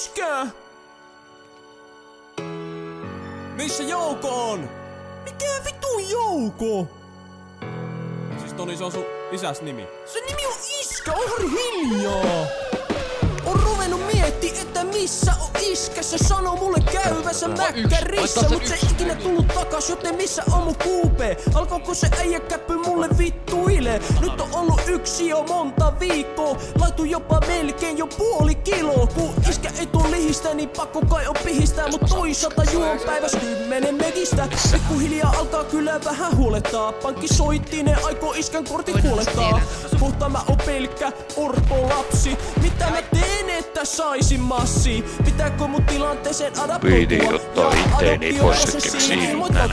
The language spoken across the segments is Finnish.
Iskä! Missä Jouko on? Mikä vitun Jouko? Siis Toni, se on sun isäs nimi. Se nimi on Iskä, on hiljaa! On ruvennut miettii, että missä on iskä. Se sanoo mulle käyvänsä mäkkärissä, mut se ei ikinä tullut takas, joten missä on mun kuupee? Alkoiko se äijäkäppy mulle vittuile? Nyt on ollut yksi jo monta viikkoa, laitu jopa melkein jo puoli kiloa. Kun iskä ei tuu lihistä, niin pakko kai on pihistää, mut toisaalta juon päiväs 10 megistä. Pikkuhiljaa alkaa kyllä vähän huolettaa, pankki soitti, ne aikoo iskän kortit huolettaa. Kohta mä oon pelkkä orpolapsi, mitä mä teen, että saisin massi? Pitääkö mun tilanteeseen adaptoitua? Ottaa itteeni poisseksi ilmana.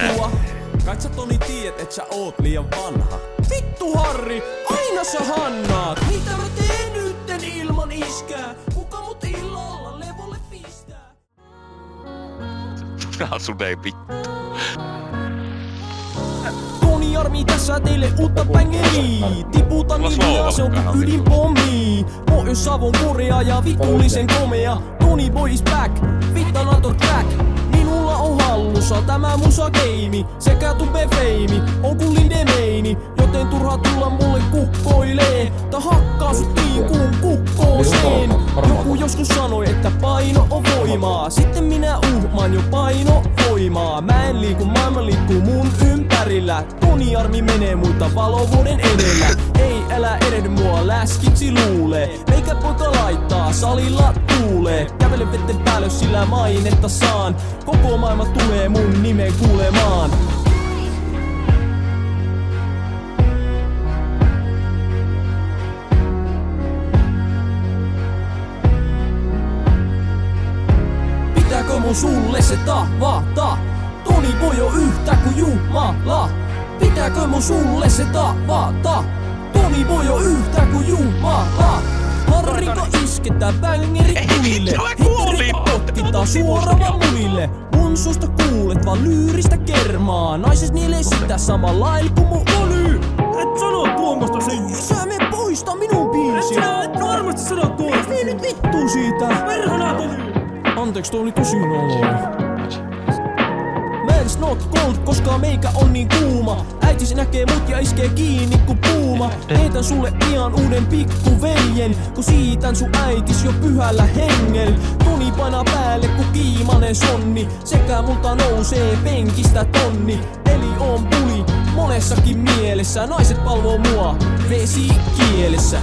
Kai sä Toni tiedät, et sä oot liian vanha. Vittu Harri, aina sä hannaat. Mitä mä teen nytten ilman iskää? Kuka mut illalla levolle pistää? Sun ei vittu. Toni Armi tässä teille uutta bängerii. Tiputan nimiä, se on kuin ydinpommi. Pohjois-Savon Korea ja vitullisen komea. Toni Boy is back, Vittanator track. Minulla on hallussa tämä musageimi sekä tube feimi, on kuin Lindemeini, joten turha tulla mulle kukkoilee. Tai hakkaa sut niin kuin kukkooseen. Joku joskus sanoi, että paino on voimaa. Sitten minä uhmaan jo paino voimaa. Mä en liiku, maailma liikkuu mun ympärillä. Toni Armi menee muita valovuoden edellä. Ei älä erehdy mua läskiksi luulee. Meikä poika laittaa salilla tuulee. Kävele vetten päälle, jos sillä mainetta saan. Koko maailma tulee mun nimen kuulemaan. Pitääkö mun sulle se tavata? Toni Boy on yhtä kuin Jumala. Pitääkö mun sulle se tavata? Toni Boy on yhtä kuin Jumala. Harriko isketään bängerit tulille. Hitlerikko potkitaan suoraan vaan munille. Mun suusta kuulet vaan lyyristä kermaa. Naises nielee sitä samalla lailla kuin mun oli. Et sano tuommoista sinne. Sä mene poista minun biisiä. Et varmasti sano tuommoista. Mene nyt vittuun siitä. Perhana Toni. Anteeksi, toi oli tosi noloa. Man's not cold, koska meikä on niin kuuma. Äitis näkee mut ja iskee kiinni ku puuma. Heitän sulle pian uuden pikkuveljen, kun siitän sun äitis jo pyhällä hengel. Toni painaa päälle ku kiimanen sonni, sekä multa nousee penkistä tonni. Eli on puli monessakin mielessä, naiset palvoo mua vesi kielessä.